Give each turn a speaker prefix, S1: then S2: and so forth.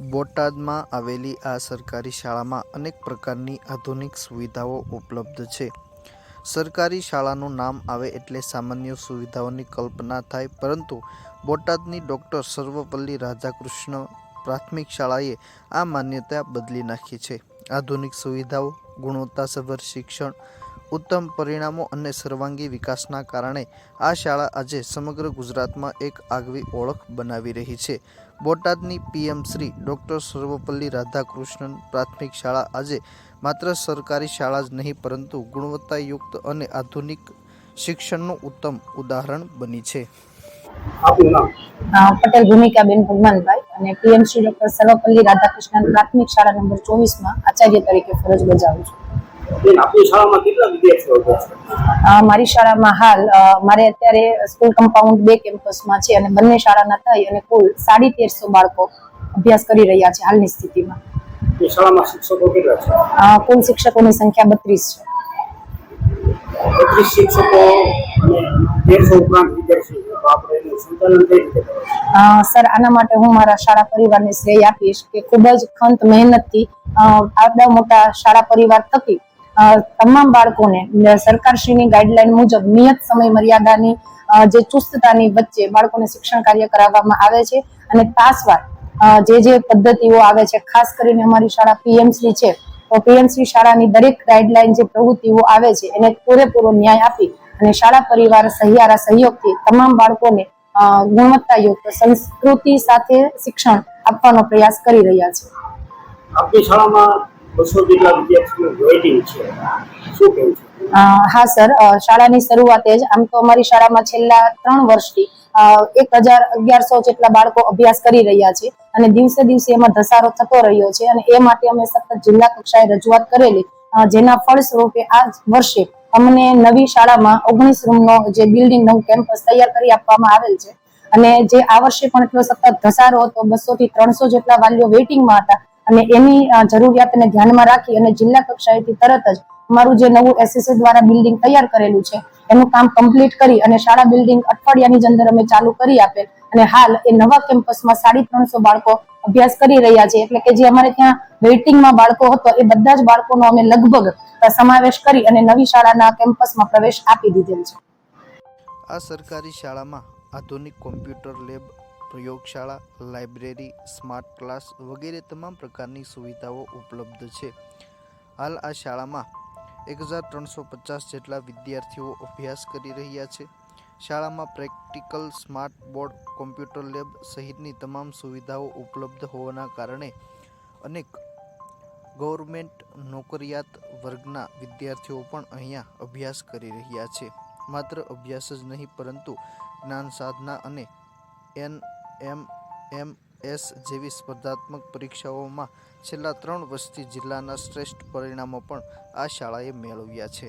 S1: બોટાદમાં આવેલી આ સરકારી શાળામાં અનેક પ્રકારની આધુનિક સુવિધાઓ ઉપલબ્ધ છે. સરકારી શાળાનું નામ આવે એટલે સામાન્ય સુવિધાઓની કલ્પના થાય, પરંતુ બોટાદની ડૉક્ટર સર્વપલ્લી રાધાકૃષ્ણ પ્રાથમિક શાળાએ આ માન્યતા બદલી નાખી છે. આધુનિક સુવિધાઓ, ગુણવત્તાસભર શિક્ષણ, ઉત્તમ પરિણામો અને સર્વાંગી વિકાસના કારણે આ શાળા આજે સમગ્ર ગુજરાતમાં એક આગવી ઓળખ બનાવી રહી છે. બોટાદની પીએમ શ્રી ડૉક્ટર સર્વપલ્લી રાધાકૃષ્ણન પ્રાથમિક શાળા આજે માત્ર સરકારી શાળા જ નહીં, પરંતુ ગુણવત્તાયુક્ત અને આધુનિક શિક્ષણનું ઉત્તમ ઉદાહરણ બની છે.
S2: પટેલ ભૂમિકાબેન ભગવાનભાઈ અને પીએમ શ્રી ડૉક્ટર સર્વપલ્લી રાધાકૃષ્ણન પ્રાથમિક શાળા નંબર 24માં આચાર્ય તરીકે ફરજ બજાવું છું.
S3: આપની શાળામાં કેટલા વિદ્યાર્થીઓ અભ્યાસ કરે છે?
S2: મારી શાળામાં હાલ મારે અત્યારે સ્કૂલ કમ્પાઉન્ડ 2 કેમ્પસમાં છે અને બંને શાળાના થઈ અને કુલ 1350 બાળકો અભ્યાસ કરી રહ્યા છે હાલની સ્થિતિમાં.
S3: એ શાળામાં શિક્ષકો કેટલા છે?
S2: કુલ શિક્ષકોની સંખ્યા 32 છે.
S3: 32 શિક્ષકો અને 150 ઉપરાંત વિદ્યાર્થીઓ, આપણે એનું સંચાલન કઈ રીતે કરે છે?
S2: સર, આના માટે હું મારા શાળા પરિવારને શ્રેય આપીશ કે ખૂબ જ ખંત મહેનતથી આટલા મોટા શાળા પરિવાર થકી તમામ બાળકોને સરકારશ્રીની ગાઈડલાઈન મુજબ નિયત સમય મર્યાદાની જે ચુસ્તતાની વચ્ચે બાળકોને શિક્ષણ કાર્ય કરાવવામાં આવે છે અને તાસવાર જે પદ્ધતિઓ આવે છે, ખાસ કરીને અમારી શાળા પીએમશ્રી છે, તો પીએમશ્રી શાળાની દરેક ગાઈડલાઈન જે પ્રવૃત્તિઓ આવે છે એને પૂરેપૂરો ન્યાય આપી અને શાળા પરિવાર સહિયારા સહયોગથી તમામ બાળકોને ગુણવત્તાયુક્ત સંસ્કૃતિ સાથે શિક્ષણ આપવાનો પ્રયાસ કરી રહ્યા છે.
S3: આપની શાળામાં 200 જેટલા વિદ્યાર્થીઓ વેઇટિંગ છે, શું કહેવું છે?
S2: હા સર, શાળાની શરૂઆતે જ આમ તો અમારી શાળામાં છેલ્લા 3 વર્ષથી 1100 જેટલા બાળકો અભ્યાસ કરી રહ્યા છે અને દિવસે દિવસે એમાં ધસારો થતો રહ્યો છે અને એ માટે અમે સતત જિલ્લા કક્ષાએ રજૂઆત કરેલી, જેના ફળ સ્વરૂપે આ વર્ષે અમને નવી શાળામાં 19 રૂમનો જે બિલ્ડિંગ નવું કેમ્પસ તૈયાર કરી આપવામાં આવેલ છે અને જે આ વર્ષે પણ એટલો સતત ધસારો હતો, 200 થી 300 જેટલા વાલીઓ વેઇટિંગમાં હતા અને એની જરૂરિયાતને ધ્યાનમાં રાખી અને જિલ્લા કક્ષાએથી તરત જ અમારું જે નવું એસએસએ દ્વારા બિલ્ડિંગ તૈયાર કરેલું છે એનું કામ કમ્પ્લીટ કરી અને શાળા બિલ્ડિંગ અઠવાડિયાની જ અંદર અમે ચાલુ કરી આપેલ અને હાલ એ નવા કેમ્પસમાં 350 બાળકો અભ્યાસ કરી રહ્યા છે. એટલે કે જે અમારે ત્યાં વેઇટિંગમાં બાળકો હતો એ બધા જ બાળકોનો અમે લગભગ સમાવેશ કરી અને નવી શાળાના કેમ્પસમાં પ્રવેશ આપી દીધેલ છે.
S1: આ સરકારી શાળામાં આધુનિક કોમ્પ્યુટર લેબ, પ્રયોગશાળા, લાઇબ્રેરી, સ્માર્ટ ક્લાસ વગેરે તમામ પ્રકારની સુવિધાઓ ઉપલબ્ધ છે. હાલ આ શાળામાં 1350 જેટલા વિદ્યાર્થીઓ અભ્યાસ કરી રહ્યા છે. શાળામાં practical, smart board, computer lab સહિતની તમામ સુવિધાઓ ઉપલબ્ધ હોવાના કારણે અનેક ગવર્મેન્ટ નોકરિયાત વર્ગના વિદ્યાર્થીઓ પણ અહીંયા અભ્યાસ કરી રહ્યા છે. માત્ર અભ્યાસ જ નહીં, પરંતુ જ્ઞાન સાધના અને NMMS જેવી સ્પર્ધાત્મક પરીક્ષાઓમાં છેલ્લા 3 વર્ષથી જિલ્લાના શ્રેષ્ઠ પરિણામો પણ આ શાળાએ મેળવ્યા છે.